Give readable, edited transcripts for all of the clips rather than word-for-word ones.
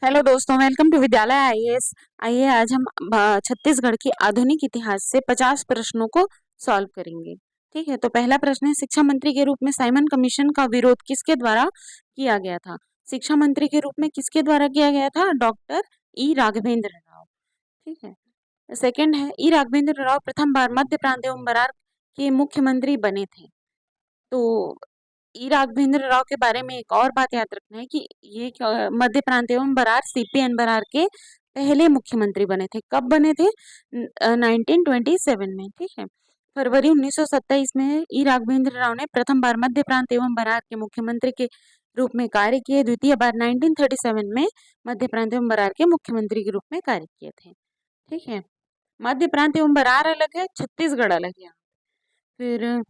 Hello दोस्तों, welcome to विद्यालय IAS. आइए आज हम छत्तीसगढ़ की आधुनिक इतिहास से 50 प्रश्नों को सॉल्व करेंगे। ठीक है, तो पहला प्रश्न है, शिक्षा मंत्री के रूप में साइमन कमीशन का विरोध किसके द्वारा किया गया था? शिक्षा मंत्री के रूप में किसके द्वारा किया गया था? डॉक्टर ई राघवेंद्र राव। ठीक है। सेकंड है, ई राघवेंद्र राव प्रथम बार मध्य प्रांत एवं बरार के मुख्यमंत्री बने थे। तो ई राघवेंद्र राव के बारे में एक और बात याद रखना है कि ये मध्य प्रांत एवं बरार सीपीएन बरार के पहले मुख्यमंत्री बने थे। कब बने थे? 1927 में। ठीक है। फरवरी 1927 में ई राघवेंद्र राव ने प्रथम बार मध्य प्रांत एवं बरार के मुख्यमंत्री के रूप में कार्य किए। द्वितीय बार 1937 में मध्य प्रांत एवं बरार के मुख्यमंत्री के रूप में कार्य किए थे। ठीक है। मध्य प्रांत एवं बरार अलग है, छत्तीसगढ़ अलग है। फिर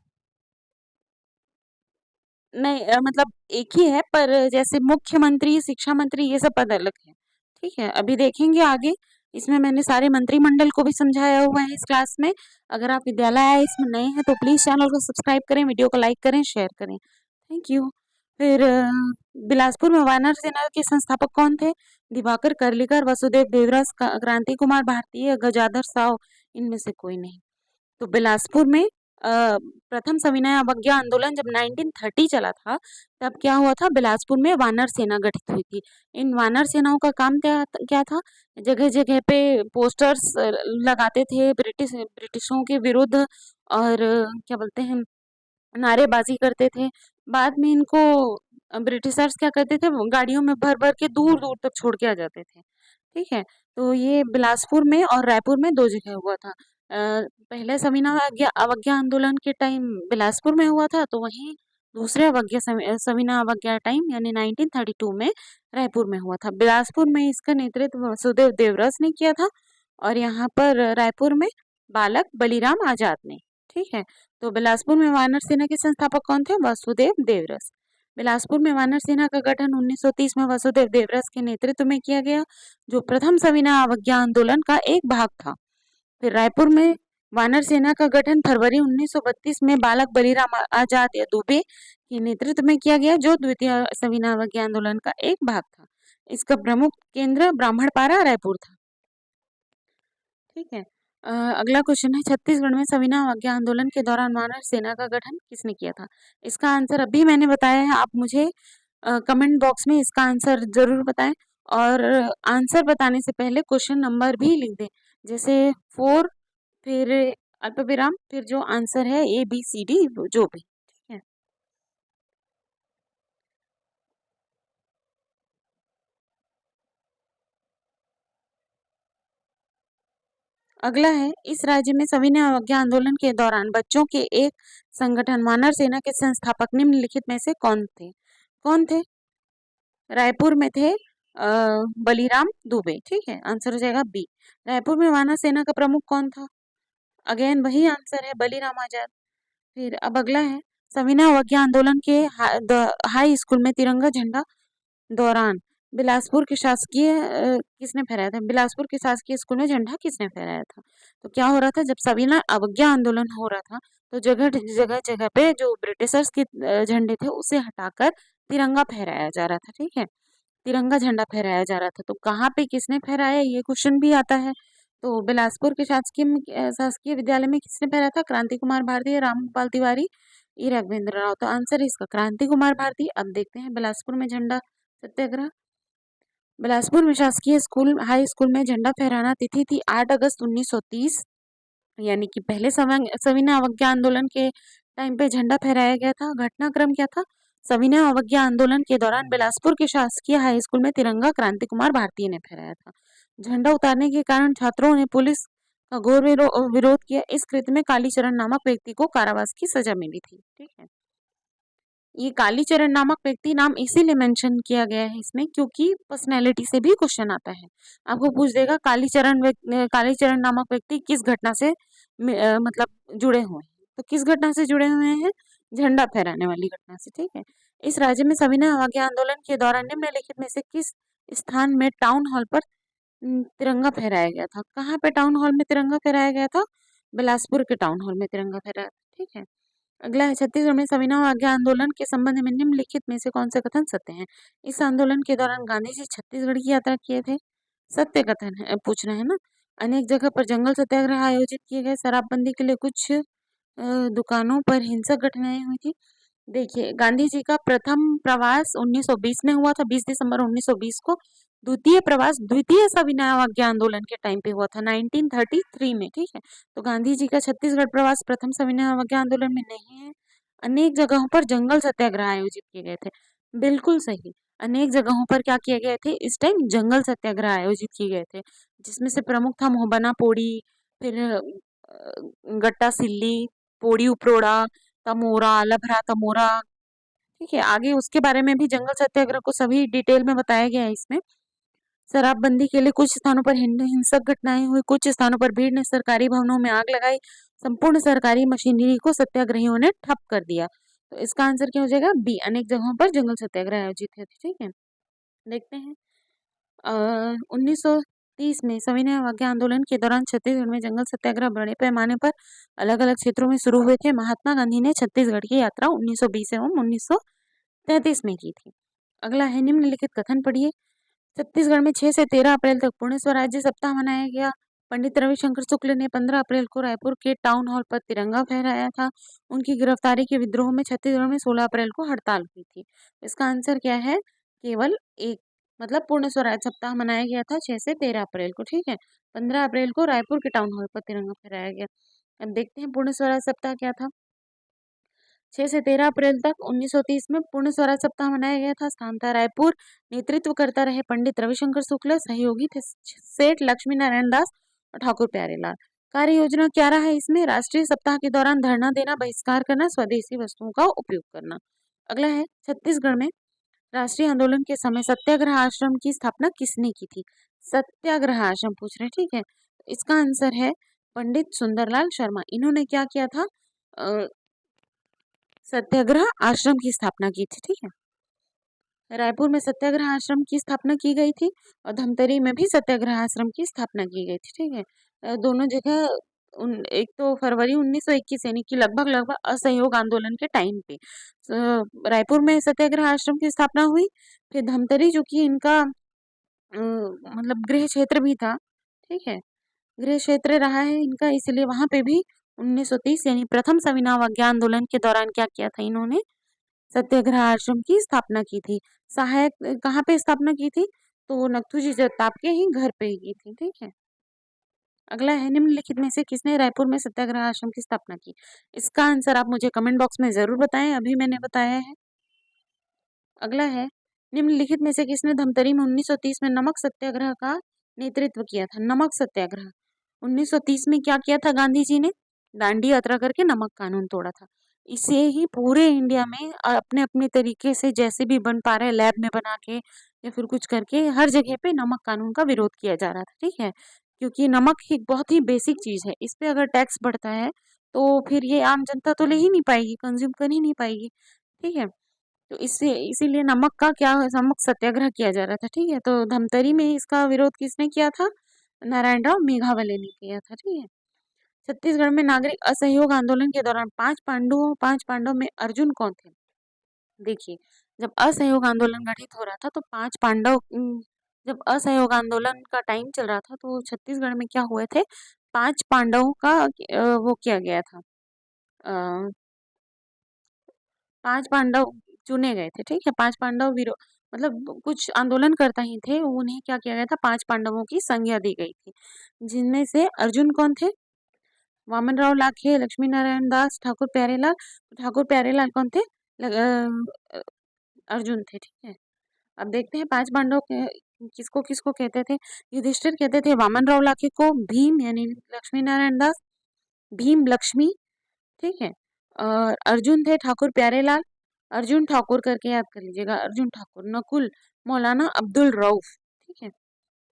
नहीं, मतलब एक ही है, पर जैसे मुख्यमंत्री, शिक्षा मंत्री, ये सब पद अलग है। ठीक है, अभी देखेंगे आगे। इसमें मैंने सारे मंत्रिमंडल को भी समझाया हुआ है इस क्लास में। अगर आप विद्यालय आए इसमें नए हैं तो प्लीज चैनल को सब्सक्राइब करें, वीडियो को लाइक करें, शेयर करें। Thank you. फिर बिलासपुर में वानर सेना के संस्थापक कौन थे? दिवाकर करलेकर, वसुदेव देवरास, क्रांति कुमार भारतीय, गजाधर साव, इनमें से कोई नहीं। तो बिलासपुर में प्रथम सविनय अवज्ञा आंदोलन जब 1930 चला था, तब क्या हुआ था? बिलासपुर में वानर सेना गठित हुई थी। इन वानर सेनाओं का काम क्या क्या था? जगह जगह पे पोस्टर्स लगाते थे ब्रिटिशों के विरुद्ध, और क्या बोलते हैं, नारेबाजी करते थे। बाद में इनको ब्रिटिशर्स क्या करते थे? वो गाड़ियों में भर भर के दूर दूर तक छोड़ के आ जाते थे। ठीक है। तो ये बिलासपुर में और रायपुर में दो जगह हुआ था। पहले सविनय अवज्ञा आंदोलन के टाइम बिलासपुर में हुआ था, तो वहीं दूसरे सविनय अवज्ञा टाइम यानी 1932 में रायपुर में हुआ था। बिलासपुर में इसका नेतृत्व वसुदेव देवरस ने किया था, और यहाँ पर रायपुर में बालक बलिराम आजाद ने। ठीक है। तो बिलासपुर में वानर सेना के संस्थापक कौन थे? वसुदेव देवरस। बिलासपुर में वानर सेना का गठन 1930 में वसुदेव देवरस के नेतृत्व में किया गया, जो प्रथम सविनय अवज्ञा आंदोलन का एक भाग था। फिर रायपुर में वानर सेना का गठन फरवरी 1932 में बालक बलिराम आजाद या दुबे के नेतृत्व में किया गया, जो द्वितीय सविनय अवज्ञा आंदोलन का एक भाग था। इसका प्रमुख केंद्र ब्राह्मणपारा रायपुर था। ठीक है। अगला क्वेश्चन है, छत्तीसगढ़ में सविनय अवज्ञा आंदोलन के दौरान वानर सेना का गठन किसने किया था? इसका आंसर अभी मैंने बताया है, आप मुझे कमेंट बॉक्स में इसका आंसर जरूर बताएं। और आंसर बताने से पहले क्वेश्चन नंबर भी लिख दें, जैसे 4, फिर अल्प विराम, फिर जो आंसर है ABCD, जो भी। ठीक है। अगला है, इस राज्य में सविनय अवज्ञा आंदोलन के दौरान बच्चों के एक संगठन वानर सेना के संस्थापक निम्नलिखित में से कौन थे? कौन थे? रायपुर में थे बलिराम दुबे। ठीक है, आंसर हो जाएगा बी। रायपुर में वानर सेना का प्रमुख कौन था? अगेन वही आंसर है, बलिराम आजाद। फिर अब अगला है, सविनय अवज्ञा आंदोलन के हाई स्कूल में तिरंगा झंडा दौरान बिलासपुर के शासकीय किसने फहराया था? बिलासपुर के शासकीय स्कूल में झंडा किसने फहराया था? तो क्या हो रहा था, जब सविनय अवज्ञा आंदोलन हो रहा था, तो जगह जगह जगह पे जो ब्रिटिशर्स के झंडे थे उसे हटाकर तिरंगा फहराया जा रहा था। ठीक है, तिरंगा झंडा फहराया जा रहा था। तो कहाँ पे किसने फहराया, ये क्वेश्चन भी आता है। तो बिलासपुर के शासकीय विद्यालय में किसने फहराया था? क्रांति कुमार भारती, रामपाल तिवारी, ई राघवेंद्र राव। तो आंसर है इसका क्रांति कुमार भारती। अब देखते हैं बिलासपुर में झंडा सत्याग्रह। बिलासपुर में शासकीय स्कूल हाई स्कूल में झंडा फहराना तिथि थी 8 अगस्त 1930, यानी कि पहले सविनय अवज्ञा आंदोलन के टाइम पे झंडा फहराया गया था। घटनाक्रम क्या था? सविनय अवज्ञा आंदोलन के दौरान बिलासपुर के शासकीय हाई स्कूल में तिरंगा क्रांति कुमार भारती ने फहराया था। झंडा उतारने के कारण छात्रों ने पुलिस का घोर विरोध किया। इस कृत्य में कालीचरण नामक व्यक्ति को कारावास की सजा मिली थी। ठीक है। ये कालीचरण नामक व्यक्ति नाम इसीलिए मेंशन किया गया है इसमें, क्योंकि पर्सनैलिटी से भी क्वेश्चन आता है। आपको पूछ देगा कालीचरण नामक व्यक्ति किस घटना से मतलब जुड़े हुए हैं। तो किस घटना से जुड़े हुए हैं? झंडा फहराने वाली घटना से। ठीक है। इस राज्य में सविनय अवज्ञा आंदोलन के दौरान निम्नलिखित में से किस स्थान में टाउन हॉल पर तिरंगा फहराया गया था? कहाँ पे टाउन हॉल में तिरंगा फहराया गया था? बिलासपुर के टाउन हॉल में तिरंगा फहराया था। ठीक है। अगला है छत्तीसगढ़ में सविनय अवज्ञा आंदोलन के संबंध में निम्नलिखित में से कौन से कथन सत्य हैं? इस आंदोलन के दौरान गांधी जी छत्तीसगढ़ की यात्रा किए थे। सत्य कथन है, पूछ रहे हैं ना। अनेक जगह पर जंगल सत्याग्रह आयोजित किए गए। शराबबंदी के लिए कुछ दुकानों पर हिंसक घटनाएं हुई थी। देखिए, गांधी जी का प्रथम प्रवास 1920 में हुआ था, 20 दिसंबर 1920 को। द्वितीय प्रवास द्वितीय सविनय अवज्ञा आंदोलन के टाइम पे हुआ था 1933 में, ठीक है। तो गांधी जी का छत्तीसगढ़ प्रवास प्रथम सविनय अवज्ञा आंदोलन में नहीं है। अनेक जगहों पर जंगल सत्याग्रह आयोजित किए गए थे, बिल्कुल सही। अनेक जगहों पर क्या किए गए थे इस टाइम? जंगल सत्याग्रह आयोजित किए गए थे, जिसमें से प्रमुख था मोहबना पोड़ी, फिर गट्टा सिल्ली, पोड़ी उपरोड़ा, तमोरा, लभरा तमोरा, ठीक है। आगे उसके बारे में भी जंगल सत्याग्रह को सभी डिटेल में बताया गया है इसमें। शराबबंदी के लिए कुछ स्थानों पर हिंसक घटनाएं हुई, कुछ स्थानों पर भीड़ ने सरकारी भवनों में आग लगाई, संपूर्ण सरकारी मशीनरी को सत्याग्रहियों ने ठप कर दिया। तो इसका आंसर क्या हो जाएगा? बी, अनेक जगहों पर जंगल सत्याग्रह आयोजित थे, ठीक है। देखते हैं 1930 में सविनय अवज्ञा आंदोलन के दौरान छत्तीसगढ़ में जंगल सत्याग्रह बड़े पैमाने पर अलग अलग क्षेत्रों में शुरू हुए थे। महात्मा गांधी ने छत्तीसगढ़ की यात्रा 1920 एवं 1933 में की थी। अगला है निम्नलिखित कथन पढ़िए। छत्तीसगढ़ में 6 से 13 अप्रैल तक पूर्ण स्वराज्य सप्ताह मनाया गया। पंडित रविशंकर शुक्ल ने 15 अप्रैल को रायपुर के टाउन हॉल पर तिरंगा फहराया था। उनकी गिरफ्तारी के विद्रोह में छत्तीसगढ़ में 16 अप्रैल को हड़ताल हुई थी। इसका आंसर क्या है? केवल एक, मतलब पूर्ण स्वराज सप्ताह मनाया गया था 6 से 13 अप्रैल को, ठीक है। 15 अप्रैल को रायपुर के टाउन हॉल पर तिरंगा फहराया गया। अब देखते हैं पूर्ण स्वराज सप्ताह क्या था। 6 से 13 अप्रैल तक 1930 में पूर्ण स्वराज सप्ताह मनाया गया था। स्थान था रायपुर। नेतृत्व करता रहे पंडित रविशंकर शुक्ल। सहयोगी थे सेठ लक्ष्मी नारायण दास और ठाकुर प्यारेलाल। कार्य योजना क्या रहा है इसमें? राष्ट्रीय सप्ताह के दौरान धरना देना, बहिष्कार करना, स्वदेशी वस्तुओं का उपयोग करना। अगला है छत्तीसगढ़ में राष्ट्रीय आंदोलन के समय सत्याग्रह आश्रम की स्थापना किसने की थी? सत्याग्रह आश्रम पूछ रहे हैं, ठीक है। इसका आंसर है पंडित सुंदरलाल शर्मा। इन्होंने क्या किया था? सत्याग्रह आश्रम की स्थापना की थी, ठीक है। रायपुर में सत्याग्रह आश्रम की स्थापना की गई थी और धमतरी में भी सत्याग्रह आश्रम की स्थापना की गई थी, ठीक है। दोनों जगह एक तो फरवरी 1921 यानी कि लगभग लगभग असहयोग आंदोलन के टाइम पे रायपुर में सत्याग्रह आश्रम की स्थापना हुई। फिर धमतरी जो कि इनका मतलब गृह क्षेत्र भी था, ठीक है, गृह क्षेत्र रहा है इनका, इसलिए वहां पे भी 1930 यानी प्रथम सविनय अवज्ञा आंदोलन के दौरान क्या किया था इन्होंने? सत्याग्रह आश्रम की स्थापना की थी। सहायक कहाँ पे स्थापना की थी? तो नथुजी जगताप के ही घर पे ही की थी, ठीक है। अगला है निम्नलिखित में से किसने रायपुर में सत्याग्रह आश्रम की स्थापना की? इसका आंसर आप मुझे कमेंट बॉक्स में जरूर बताएं, अभी मैंने बताया है। अगला है निम्नलिखित में से किसने धमतरी में 1930 में नमक सत्याग्रह का नेतृत्व किया था? नमक सत्याग्रह 1930 में क्या किया था गांधी जी ने? दांडी यात्रा करके नमक कानून तोड़ा था। इसे ही पूरे इंडिया में अपने अपने तरीके से जैसे भी बन पा रहे लैब में बना के या फिर कुछ करके हर जगह पे नमक कानून का विरोध किया जा रहा था, ठीक है। क्योंकि नमक एक बहुत ही बेसिक चीज है, इस पे अगर टैक्स बढ़ता है तो फिर ये आम जनता तो ले ही नहीं पाएगी, कंज्यूम कर ही नहीं पाएगी, ठीक है। तो इससे इसीलिए नमक का क्या नमक सत्याग्रह किया जा रहा था, ठीक है। तो धमतरी में इसका विरोध किसने किया था? नारायण राव मेघावले ने किया था, ठीक है। छत्तीसगढ़ में नागरिक असहयोग आंदोलन के दौरान पांच पांडवों में अर्जुन कौन थे? देखिए, जब असहयोग आंदोलन गठित हो रहा था तो पांच पांडव जब असहयोग आंदोलन का टाइम चल रहा था तो छत्तीसगढ़ में क्या हुए थे? पांच पांडवों का वो किया गया था। अ, पांच पांडव चुने गए थे, ठीक है। पांच पांडव मतलब कुछ आंदोलनकर्ता ही थे, उन्हें क्या किया गया था? पांच पांडवों की संज्ञा दी गई थी, जिनमें से अर्जुन कौन थे? वामनराव लाखे, लक्ष्मी नारायण दास, ठाकुर प्यारेलाल। ठाकुर प्यारेलाल कौन थे? अ, अर्जुन थे, ठीक है। अब देखते हैं पांच पांडव किसको किसको कहते थे। युधिष्ठिर कहते थे वामनराव लाखे को, भीम यानी लक्ष्मी नारायण दास, भीम लक्ष्मी, ठीक है। और अर्जुन थे ठाकुर प्यारेलाल, अर्जुन ठाकुर करके याद कर लीजिएगा, अर्जुन ठाकुर। नकुल मौलाना अब्दुल रऊफ, ठीक है,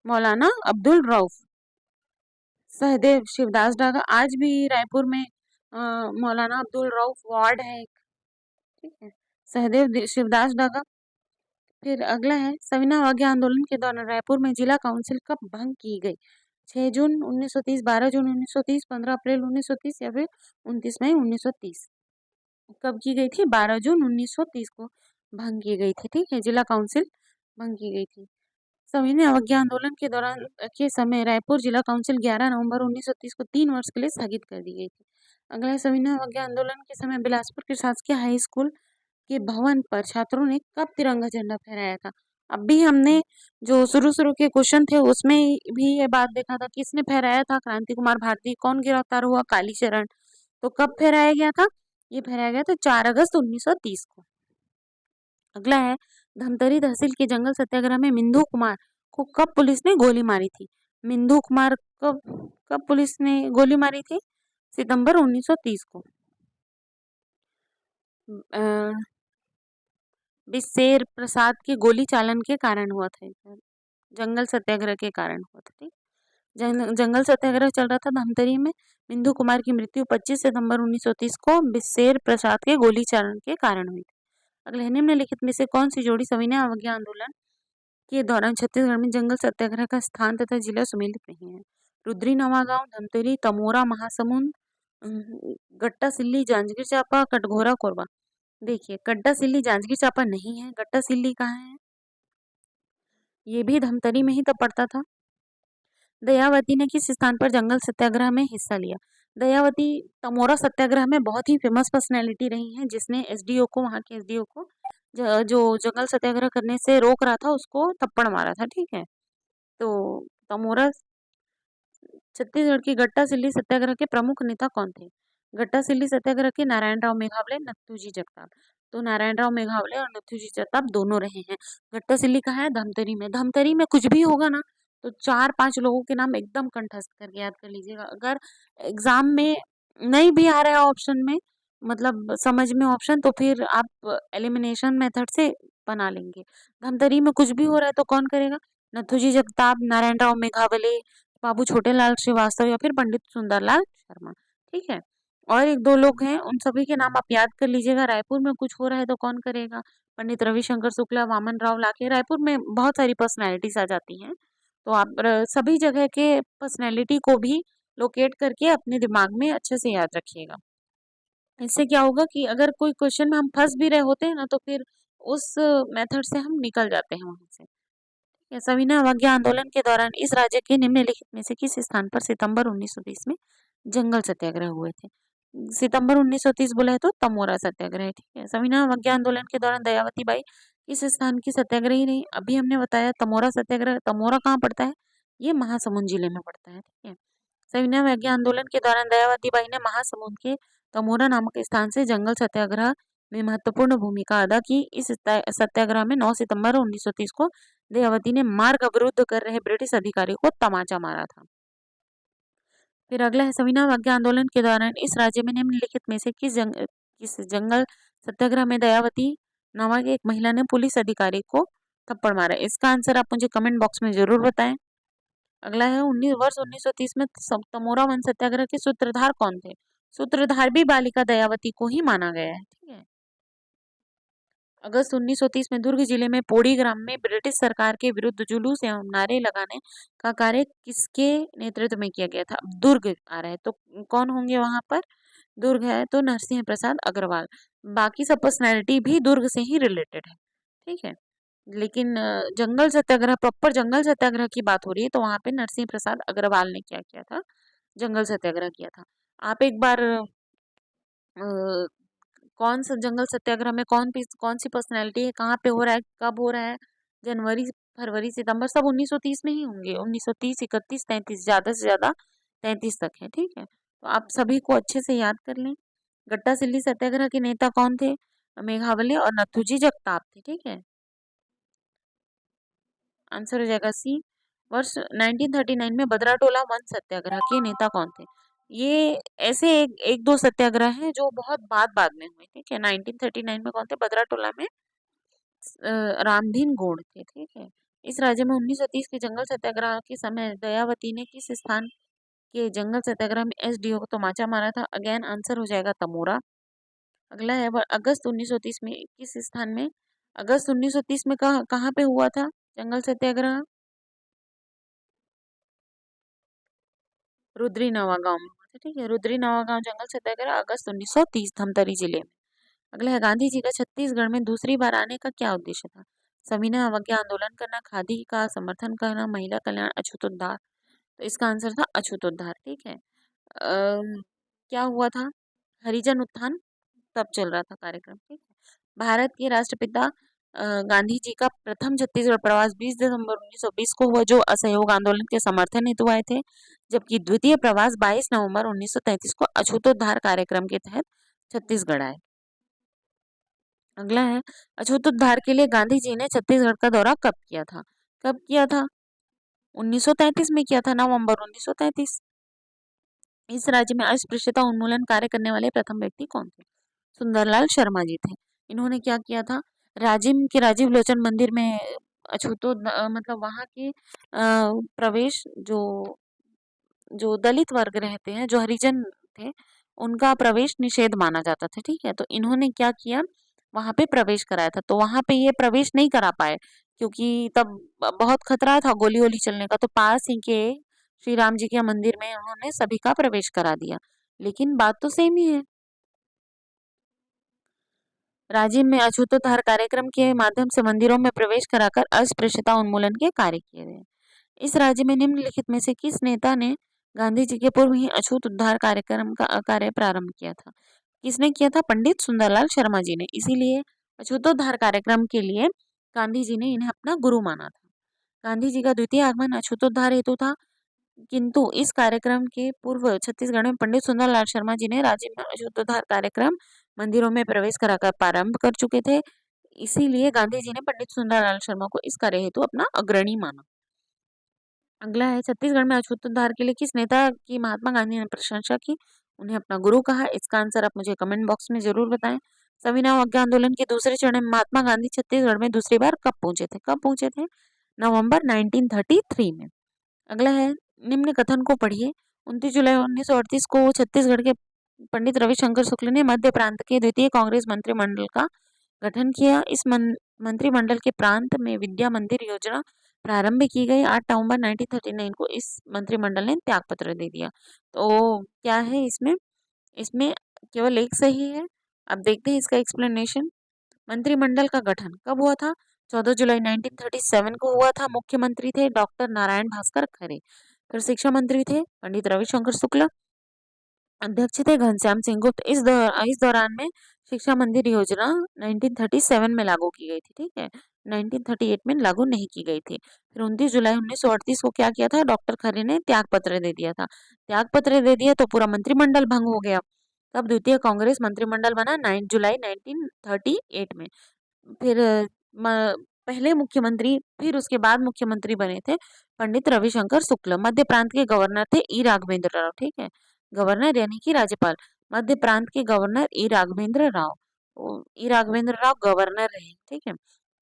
मौलाना अब्दुल रऊफ। सहदेव शिवदास डागा, आज भी रायपुर में मौलाना अब्दुल रऊफ वार्ड है एक, ठीक है, सहदेव शिवदास डागा। फिर अगला है सविनय अवज्ञा आंदोलन के दौरान रायपुर में जिला काउंसिल कब भंग की गई? 6 जून 1930, 12 जून 1930, 15 अप्रैल 1930 या फिर 29 मई 1930? कब की गई थी? 12 जून 1930 को भंग की गई थी। ठीक है, जिला काउंसिल भंग की गई थी। सविनय अवज्ञा आंदोलन के दौरान के समय रायपुर जिला काउंसिल 11 नवंबर 1930 को 3 वर्ष के लिए स्थगित कर दी गई थी। अगला है, सविनय अवज्ञा आंदोलन के समय बिलासपुर के शासकीय हाई स्कूल के भवन पर छात्रों ने कब तिरंगा झंडा फहराया था? अब भी हमने जो शुरू-शुरू के क्वेश्चन थे उसमें भी ये बात देखा था, किसने फहराया था? क्रांति कुमार भारती। कौन गिरफ्तार हुआ? कालीचरण। तो कब फहराया गया था? ये फहराया गया था 4 अगस्त 1930 को। अगला है, धमतरी तहसील के जंगल सत्याग्रह में मिंदू कुमार को कब पुलिस ने गोली मारी थी? मिंदू कुमार कब कब पुलिस ने गोली मारी थी? सितंबर 1930 को। अ, बिसेर प्रसाद के गोली चालन के कारण हुआ था। जंगल सत्याग्रह के कारण हुआ था। ठीक, जंगल सत्याग्रह चल रहा था धमतरी में। मिंदू कुमार की मृत्यु 25 सितंबर 1930 को बिसेर प्रसाद के गोली चालन के कारण हुई थी। अगले, निम्नलिखित में से कौन सी जोड़ी सविनय अवज्ञा आंदोलन के दौरान छत्तीसगढ़ में जंगल सत्याग्रह का स्थान तथा जिला सुमेलित नहीं है? रुद्री नवागांव, धमतरी, तमोरा, महासमुंद, गट्टा सिल्ली, जांजगीर चांपा, कटघोरा, कोरबा। देखिए, गड्ढा सिल्ली जांजगीर चांपा नहीं है। गट्टा सिल्ली कहाँ है? ये भी धमतरी में ही तो पड़ता था। दयावती ने किस स्थान पर जंगल सत्याग्रह में हिस्सा लिया? दयावती तमोरा सत्याग्रह में बहुत ही फेमस पर्सनैलिटी रही हैं, जिसने एसडीओ को, वहाँ के एसडीओ को जो जंगल सत्याग्रह करने से रोक रहा था उसको थप्पड़ मारा था। ठीक है, तो तमोरा छत्तीसगढ़ की गट्टा सिल्ली सत्याग्रह के प्रमुख नेता कौन थे? गट्टा सिल्ली सत्याग्रह के नारायण राव मेघावले, नथुजी जगताप। तो नारायण राव मेघावले और नथुजी जगताप दोनों रहे हैं। गट्टा सिल्ली कहाँ है? धमतरी में। धमतरी में कुछ भी होगा ना तो 4-5 लोगों के नाम एकदम कंठस्थ करके याद कर लीजिएगा। अगर एग्जाम में नहीं भी आ रहा है ऑप्शन में, मतलब समझ में ऑप्शन, तो फिर आप एलिमिनेशन मेथड से बना लेंगे। धमतरी में कुछ भी हो रहा है तो कौन करेगा? नथुजी जगताप, नारायण राव मेघावले, बाबू छोटेलाल श्रीवास्तव या फिर पंडित सुंदरलाल शर्मा। ठीक है, और एक दो लोग हैं, उन सभी के नाम आप याद कर लीजिएगा। रायपुर में कुछ हो रहा है तो कौन करेगा? पंडित रविशंकर शुक्ला, वामन राव लाखे। रायपुर में बहुत सारी पर्सनैलिटीज आ जाती हैं, तो आप सभी जगह के पर्सनैलिटी को भी लोकेट करके अपने दिमाग में अच्छे से याद रखिएगा। इससे क्या होगा कि अगर कोई क्वेश्चन में हम फंस भी रहे होते हैं ना, तो फिर उस मेथड से हम निकल जाते हैं वहां से। सविनय अवज्ञा आंदोलन के दौरान इस राज्य के निम्नलिखित में से किस स्थान पर सितंबर 1930 में जंगल सत्याग्रह हुए थे? सितंबर 1930 बोला है तो तमोरा सत्याग्रह। ठीक है, सविनय अवज्ञा आंदोलन के दौरान दयावती बाई किस स्थान की सत्याग्रही रही? अभी हमने बताया तमोरा सत्याग्रह। तमोरा कहाँ पड़ता है? ये महासमुंद जिले में पड़ता है। ठीक है, सविनय अवज्ञा आंदोलन के दौरान दयावती बाई ने महासमुंद के तमोरा नामक स्थान से जंगल सत्याग्रह में महत्वपूर्ण भूमिका अदा की। इस सत्याग्रह में 9 सितंबर 1930 को दयावती ने मार्ग अवरुद्ध कर रहे ब्रिटिश अधिकारी को तमाचा मारा था। फिर अगला है, सविनय अवज्ञा आंदोलन के दौरान इस राज्य में निम्नलिखित में से किस जंगल सत्याग्रह में दयावती नामक एक महिला ने पुलिस अधिकारी को थप्पड़ मारा? इसका आंसर आप मुझे कमेंट बॉक्स में जरूर बताएं। अगला है, 1930 में तमोरा वन सत्याग्रह के सूत्रधार कौन थे? सूत्रधार भी बालिका दयावती को ही माना गया है। ठीक है, अगस्त 1930 में दुर्ग जिले में पोड़ी ग्राम में ब्रिटिश सरकार के विरुद्ध जुलूस एवं नारे लगाने का कार्य किसके नेतृत्व में किया गया था? अब दुर्ग आ रहा है तो कौन होंगे वहां पर? दुर्ग है तो नरसिंह प्रसाद अग्रवाल। बाकी सब पर्सनैलिटी भी दुर्ग से ही रिलेटेड है। ठीक है, लेकिन जंगल सत्याग्रह, प्रॉपर जंगल सत्याग्रह की बात हो रही है तो वहां पे नरसिंह प्रसाद अग्रवाल ने क्या किया था? जंगल सत्याग्रह किया था। आप एक बार कौन सा जंगल सत्याग्रह में कौन सी पर्सनैलिटी है, कहाँ पे हो रहा है, कब हो रहा है? जनवरी, फरवरी, सितंबर, सब 1930 में ही होंगे। 1930, 31, 33, ज्यादा से ज्यादा 33 तक है। ठीक है, तो आप सभी को अच्छे से याद कर लें। गट्टा सिल्ली सत्याग्रह के नेता कौन थे? मेघावले और नथुजी जगताप थे। ठीक है, आंसर हो जाएगा सी। वर्ष 1939 में बदराटोला वन सत्याग्रह के नेता कौन थे? ये ऐसे एक दो सत्याग्रह हैं जो बहुत बाद बाद में हुए। ठीक है, 1939 में कौन थे? बदराटोला में रामधीन गोड़ थे। ठीक है, इस राज्य में 1930 के जंगल सत्याग्रह के समय दयावती ने किस स्थान के जंगल सत्याग्रह में एसडीओ को तमाचा मारा था? अगेन आंसर हो जाएगा तमोरा। अगला है, अगस्त 1930 में किस स्थान में, अगस्त 1930 में कहाँ कहाँ पे हुआ था जंगल सत्याग्रह? रुद्री नवा गांव में हुआ था। ठीक है, रुद्री नवा गांव जंगल सत्याग्रह अगस्त 1930 धमतरी जिले में। अगला है गांधी जी का छत्तीसगढ़ में दूसरी बार आने का क्या उद्देश्य था? सविनय अवज्ञा आंदोलन करना, खादी का समर्थन करना, महिला कल्याण, अछूतोद्धार। तो इसका आंसर था अछूतोद्धार। ठीक है। क्या हुआ था? हरिजन उत्थान तब चल रहा था कार्यक्रम। ठीक है। भारत के राष्ट्रपिता गांधी जी का प्रथम छत्तीसगढ़ प्रवास 20 दिसंबर 1920 को हुआ, जो असहयोग आंदोलन के समर्थन हेतु आए थे, जबकि द्वितीय प्रवास 22 नवंबर 1933 को अछूतोद्धार कार्यक्रम के तहत छत्तीसगढ़ आए। अगला है अछूतोद्धार के लिए गांधी जी ने छत्तीसगढ़ का दौरा कब किया था? कब किया था? 1933 में किया था, नवंबर 1933। इस राज्य में अस्पृश्यता उन्मूलन कार्य करने वाले प्रथम व्यक्ति कौन थे? सुंदरलाल शर्मा जी थे। इन्होंने क्या किया था? राजिम के राजीव लोचन मंदिर में मतलब वहाँ के प्रवेश, जो जो दलित वर्ग रहते हैं, जो हरिजन थे, उनका प्रवेश निषेध माना जाता था। ठीक है। तो इन्होंने क्या किया? वहां पे प्रवेश कराया था। तो वहां पे ये प्रवेश नहीं करा पाए क्योंकि तब बहुत खतरा था गोली वोली चलने का। तो पास ही के श्री राम जी के मंदिर में उन्होंने सभी का प्रवेश करा दिया। लेकिन बात तो सेम ही है। राजिम में अछूतोद्धार कार्यक्रम के माध्यम से मंदिरों में प्रवेश कराकर अस्पृश्यता उन्मूलन के कार्य किए गए। इस राज्य में निम्नलिखित में से किस नेता ने गांधी जी के पूर्व ही अछूत उद्धार कार्यक्रम का कार्य प्रारंभ किया था? किसने किया था? पंडित सुंदरलाल शर्मा जी ने। इसीलिए अछूतोद्धार कार्यक्रम के लिए गांधी जी ने इन्हें अपना गुरु माना था। गांधी जी का द्वितीय आगमन अछूतोद्धार हेतु था, किंतु इस कार्यक्रम के पूर्व छत्तीसगढ़ में पंडित सुंदरलाल शर्मा जी ने राज्य में अशुद्धोद्धार कार्यक्रम मंदिरों में प्रवेश कराकर प्रारंभ कर चुके थे। इसीलिए गांधी जी ने पंडित सुंदरलाल शर्मा को इस कार्य हेतु अपना अग्रणी माना। अगला है छत्तीसगढ़ में अछूतोद्धार के लिए किस नेता की महात्मा गांधी ने प्रशंसा की, उन्हें अपना गुरु कहा? इसका आंसर आप मुझे कमेंट बॉक्स में जरूर बताएं। सविनय अवज्ञा आंदोलन के दूसरे चरण में महात्मा गांधी छत्तीसगढ़ में दूसरी बार कब पहुंचे थे? कब पहुंचे थे? नवंबर 1933 में। अगला है निम्न कथन को पढ़िए। 29 जुलाई 1938 को छत्तीसगढ़ के पंडित रविशंकर शुक्ल ने मध्य प्रांत के द्वितीय कांग्रेस मंत्रिमंडल का गठन किया। इस मंत्रिमंडल के प्रांत में विद्या मंदिर योजना प्रारंभ की गई। 8 नवंबर 1939 को इस मंत्रिमंडल ने त्यागपत्र दे दिया। तो क्या है इसमें? इसमें केवल एक सही है। अब देखते हैं इसका एक्सप्लेनेशन। मंत्रिमंडल का गठन कब हुआ था? 14 जुलाई 1937 को हुआ था। मुख्यमंत्री थे डॉक्टर नारायण भास्कर खरे। फिर शिक्षा मंत्री थे पंडित रविशंकर शुक्ला। अध्यक्ष थे घनश्याम सिंह गुप्त। इस दौरान में शिक्षा मंदिर योजना 1937 में लागू की गई थी। ठीक है। 1938 में लागू नहीं की गई थी। फिर 29 जुलाई 1938 को क्या किया था? डॉक्टर खरे ने त्यागपत्र दे दिया था। त्यागपत्र दे दिया तो पूरा मंत्रिमंडल भंग हो गया। तब द्वितीय कांग्रेस मंत्रिमंडल बना 9 जुलाई 1938 में। फिर पहले मुख्यमंत्री, फिर उसके बाद मुख्यमंत्री बने थे पंडित रविशंकर शुक्ल। मध्य प्रांत के गवर्नर थे ई राघवेंद्र राव। ठीक है। गवर्नर यानी कि राज्यपाल। मध्य प्रांत के गवर्नर ई राघवेंद्र राव। ई राघवेंद्र राव गवर्नर रहे। ठीक है।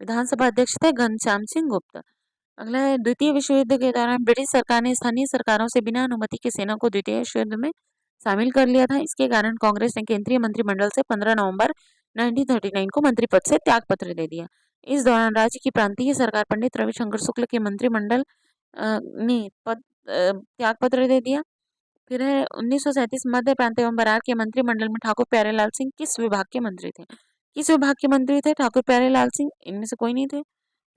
विधानसभा अध्यक्ष थे घनश्याम सिंह गुप्ता। अगला है द्वितीय विश्व युद्ध के दौरान ब्रिटिश सरकार ने स्थानीय सरकारों से बिना अनुमति के सेना को द्वितीय विश्व युद्ध में शामिल कर लिया था। इसके कारण कांग्रेस ने केंद्रीय मंत्रिमंडल से 15 नवंबर 1939 को मंत्री पद से त्यागपत्र दे दिया। इस दौरान राज्य की प्रांतीय सरकार पंडित रविशंकर शुक्ल के मंत्रिमंडल ने त्यागपत्र दे दिया। फिर है 1937 मध्य प्रांत एवं बरार के मंत्रिमंडल में ठाकुर प्यारेलाल सिंह किस विभाग के मंत्री थे? किस विभाग के मंत्री थे ठाकुर प्यारेलाल सिंह? इनमें से कोई नहीं थे।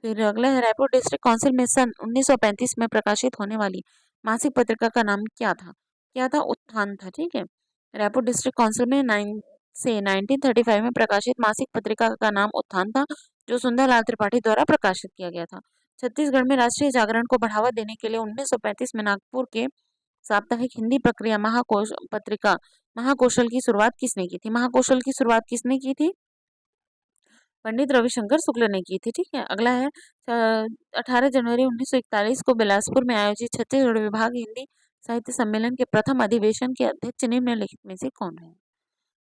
फिर अगला है रायपुर डिस्ट्रिक्ट काउंसिल में सन 1935 में प्रकाशित होने वाली मासिक पत्रिका का नाम क्या था? क्या था? उत्थान था। ठीक है। रायपुर डिस्ट्रिक्ट काउंसिल में 1935 में प्रकाशित मासिक पत्रिका का नाम उत्थान था, जो सुंदरलाल त्रिपाठी द्वारा प्रकाशित किया गया था। छत्तीसगढ़ में राष्ट्रीय जागरण को बढ़ावा देने के लिए 1935 में नागपुर के साप्ताहिक हिंदी प्रक्रिया पत्रिका महाकौशल की शुरुआत किसने की थी? महाकौशल की शुरुआत किसने की थी? पंडित रविशंकर शुक्ल ने की थी। ठीक है। अगला है 18 जनवरी 1941 को बिलासपुर में आयोजित छत्तीसगढ़ विभाग हिंदी साहित्य सम्मेलन के प्रथम अधिवेशन के अध्यक्ष निम्नलिखित में से कौन है?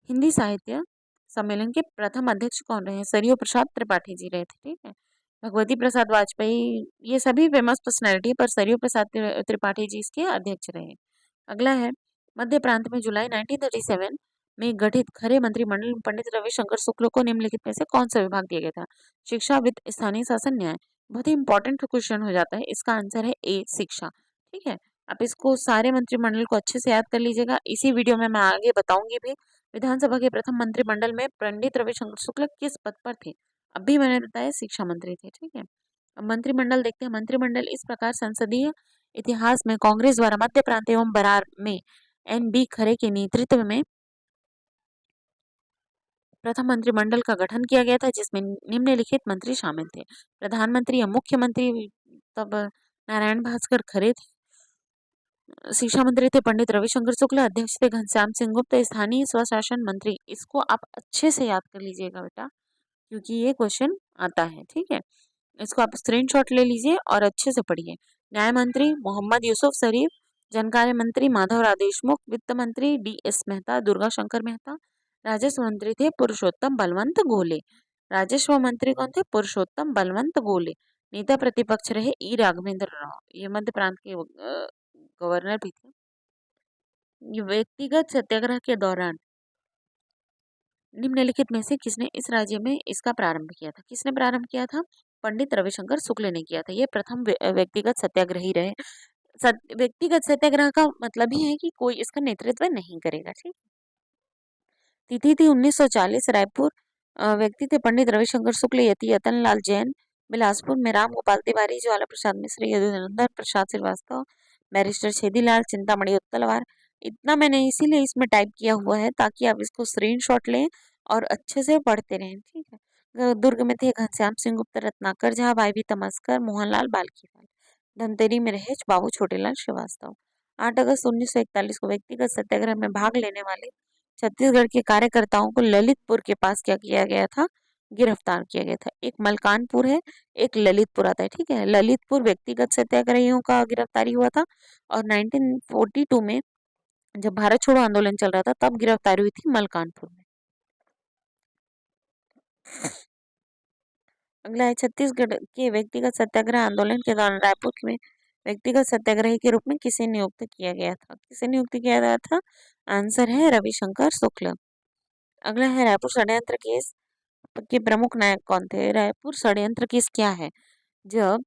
हिंदी साहित्य सम्मेलन के प्रथम अध्यक्ष कौन रहे? सरयू प्रसाद त्रिपाठी जी रहे थे। ठीक है। भगवती प्रसाद वाजपेयी, ये सभी फेमस पर्सनैलिटी, पर सरयू प्रसाद त्रिपाठी जी इसके अध्यक्ष रहे। अगला है मध्य प्रांत में जुलाई 1937 में गठित खरे मंत्रिमंडल में पंडित रविशंकर शुक्ल को निम्नलिखित में से कौन सा विभाग दिया गया था? शिक्षा, वित्त, स्थानीय शासन, न्याय। बहुत ही इंपॉर्टेंट क्वेश्चन हो जाता है। इसका आंसर है ए, शिक्षा। ठीक है। आप इसको सारे मंत्रिमंडल को अच्छे से याद कर लीजिएगा। इसी वीडियो में मैं आगे बताऊंगी भी। विधानसभा के प्रथम मंत्रिमंडल में पंडित रविशंकर शुक्ल किस पद पर थे? अभी मैंने बताया शिक्षा मंत्री थे, ठीक है। अब मंत्रिमंडल देखते हैं। मंत्रिमंडल इस प्रकार संसदीय इतिहास में कांग्रेस द्वारा मध्य प्रांत एवं बरार में एन.बी. खरे के नेतृत्व में प्रथम मंत्रिमंडल का गठन किया गया था, जिसमें निम्नलिखित मंत्री शामिल थे। प्रधानमंत्री या मुख्यमंत्री तब नारायण भास्कर खरे थे। शिक्षा मंत्री थे पंडित रविशंकर शुक्ल। अध्यक्ष थे घनश्याम सिंह गुप्त। स्थानीय स्वशासन मंत्री, इसको आप अच्छे से याद कर लीजिएगा बेटा, क्योंकि ये क्वेश्चन आता है, ठीक है। इसको आप स्क्रीनशॉट ले लीजिए और अच्छे से पढ़िए। न्याय मंत्री मोहम्मद यूसुफ शरीफ। जन कार्य मंत्री माधवराव देशमुख। वित्त मंत्री डी.एस. मेहता, दुर्गा शंकर मेहता। राजस्व मंत्री थे पुरुषोत्तम बलवंत गोले। राजस्व मंत्री कौन थे? पुरुषोत्तम बलवंत गोले। नेता प्रतिपक्ष रहे ई राघवेंद्र राव, ये मध्य प्रांत के गवर्नर भी थे। ये व्यक्तिगत सत्याग्रह के दौरान निम्नलिखित में से किसने इस राज्य में इसका प्रारंभ किया था? किसने प्रारंभ किया था? पंडित रविशंकर शुक्ल ने किया था। ये प्रथम व्यक्तिगत सत्याग्रही रहे। व्यक्तिगत सत्याग्रह का मतलब ही है कि कोई इसका नेतृत्व नहीं करेगा, ठीक। तिथि थी 1940। रायपुर। व्यक्ति थे पंडित रविशंकर शुक्ल। यति यतन लाल जैन। बिलासपुर में राम गोपाल तिवारी। ज्वाला प्रसाद मिश्र। यदुनंदन प्रसाद श्रीवास्तव। बैरिस्टर छेदीलाल। चिंतामणि उत्तलवार। इतना मैंने इसीलिए इसमें टाइप किया हुआ है ताकि आप इसको स्क्रीनशॉट लें और अच्छे से पढ़ते रहें, ठीक है। दुर्ग में थे घनश्याम सिंह गुप्त, रत्नाकर झा, वाई भी तमस्कर, मोहनलाल बाल्कीलाल। धमतेरी में रहे बाबू छोटेलाल श्रीवास्तव। 8 अगस्त 1941 को व्यक्तिगत सत्याग्रह में भाग लेने वाले छत्तीसगढ़ के कार्यकर्ताओं को ललितपुर के पास क्या किया गया था? गिरफ्तार किया गया था। एक मलकानपुर है, एक ललितपुर आता है, ठीक है। ललितपुर व्यक्तिगत सत्याग्रहियों का गिरफ्तारी हुआ था और 1942 में जब भारत छोड़ो आंदोलन चल रहा था तब गिरफ्तारी हुई थी मलकानपुर में। अगला है छत्तीसगढ़ के व्यक्तिगत सत्याग्रह आंदोलन के दौरान रायपुर में व्यक्तिगत सत्याग्रही के रूप में किसे नियुक्त किया गया था? किसे नियुक्त किया गया था? आंसर है रविशंकर शुक्ल। अगला है रायपुर षड्यंत्र केस के प्रमुख नायक कौन थे? रायपुर षड्यंत्र केस क्या है? जब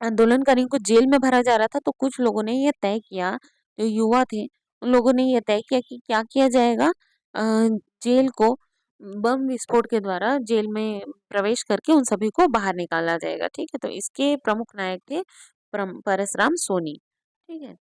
आंदोलनकारियों को जेल में भरा जा रहा था तो कुछ लोगों ने यह तय किया, जो युवा थे उन लोगों ने यह तय किया कि क्या किया जाएगा, जेल को बम विस्फोट के द्वारा जेल में प्रवेश करके उन सभी को बाहर निकाला जाएगा, ठीक है। तो इसके प्रमुख नायक थे परसराम सोनी, ठीक है।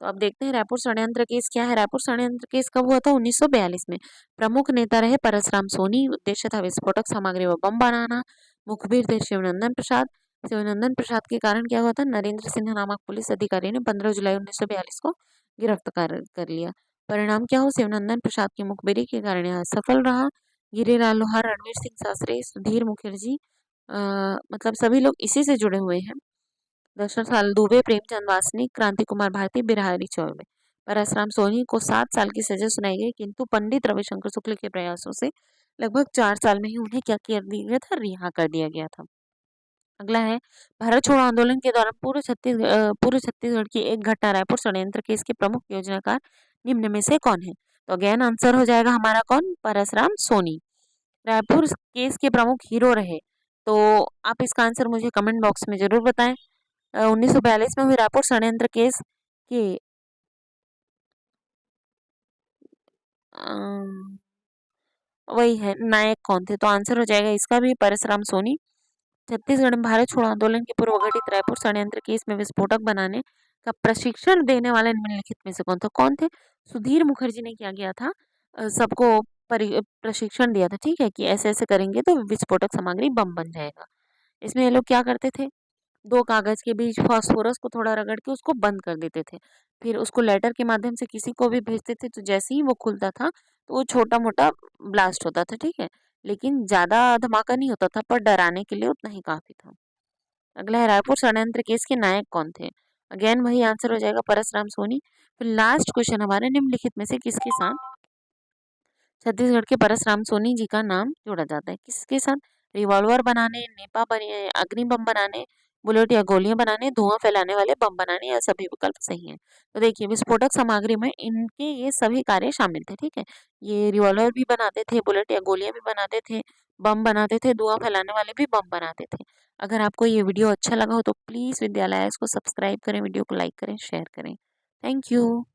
तो अब देखते हैं रायपुर षड्यंत्र केस क्या है। रायपुर षड्यंत्र केस कब हुआ था? 1942 में। प्रमुख नेता रहे परसराम सोनी। उद्देश्य था विस्फोटक सामग्री व बम बनाना। मुखबिर थे शिवनंदन प्रसाद। शिवनंदन प्रसाद के कारण क्या हुआ था? नरेंद्र सिन्हा नामक पुलिस अधिकारी ने 15 जुलाई 1942 को गिरफ्तार कर लिया। परिणाम क्या हो? शिवनंदन प्रसाद की मुखबिरी के कारण यह सफल रहा। गिरिराज लोहार, रणवीर सिंह शास्त्री, सुधीर मुखर्जी, मतलब सभी लोग इसी से जुड़े हुए हैं। दर्शन साल दुबे, प्रेमचंद वासनिक, क्रांति कुमार भारती, बिहारी चौबे। परसराम सोनी को 7 साल की सजा सुनाई गई, किंतु पंडित रविशंकर शुक्ल के प्रयासों से लगभग 4 साल में ही उन्हें क्या कर दिया गया था? रिहा कर दिया गया था। अगला है भारत छोड़ो आंदोलन के दौरान पूर्व छत्तीसगढ़ की एक घटना रायपुर षड्यंत्र केस के प्रमुख योजनाकार निम्न में से कौन है? तो अगेन आंसर हो जाएगा हमारा कौन? परसराम सोनी। रायपुर केस के प्रमुख हीरो रहे, तो आप इसका आंसर मुझे कमेंट बॉक्स में जरूर बताएं। 1942 में हुए रायपुर षड्यंत्र केस के वही है नायक कौन थे? तो आंसर हो जाएगा इसका भी परसराम सोनी। छत्तीसगढ़ में भारत छोड़ो आंदोलन के पूर्व घटित रायपुर षड्यंत्र केस में विस्फोटक बनाने का प्रशिक्षण देने वाले निम्नलिखित में से कौन था? कौन थे? सुधीर मुखर्जी ने क्या किया था? सबको प्रशिक्षण दिया था, ठीक है, कि ऐसे ऐसे करेंगे तो विस्फोटक सामग्री बम बन जाएगा। इसमें ये लोग क्या करते थे? 2 कागज के बीच फास्फोरस को थोड़ा रगड़ के उसको बंद कर देते थे। फिर उसको लेटर के माध्यम से किसी को भी भेजते थे, तो जैसे ही वो खुलता था तो वो छोटा-मोटा ब्लास्ट होता था, ठीक है। लेकिन ज़्यादा धमाका नहीं होता था, पर डराने के लिए उतना ही काफ़ी था। अगला है रायपुर षड्यंत्र केस के नायक कौन थे? अगेन वही आंसर हो जाएगा परसराम सोनी। फिर लास्ट क्वेश्चन हमारे निम्नलिखित में से किसके साथ छत्तीसगढ़ के परसराम सोनी जी का नाम जोड़ा जाता है? किसके साथ? रिवॉल्वर बनाने, नेपा बने, अग्नि बम बनाने, बुलेट या गोलियां बनाने, धुआं फैलाने वाले बम बनाने, या सभी विकल्प सही हैं। तो देखिए विस्फोटक सामग्री में इनके ये सभी कार्य शामिल थे, ठीक है। ये रिवॉल्वर भी बनाते थे, बुलेट या गोलियां भी बनाते थे, बम बनाते थे, धुआं फैलाने वाले भी बम बनाते थे। अगर आपको ये वीडियो अच्छा लगा हो तो प्लीज़ विद्यालय को सब्सक्राइब करें, वीडियो को लाइक करें, शेयर करें। Thank you.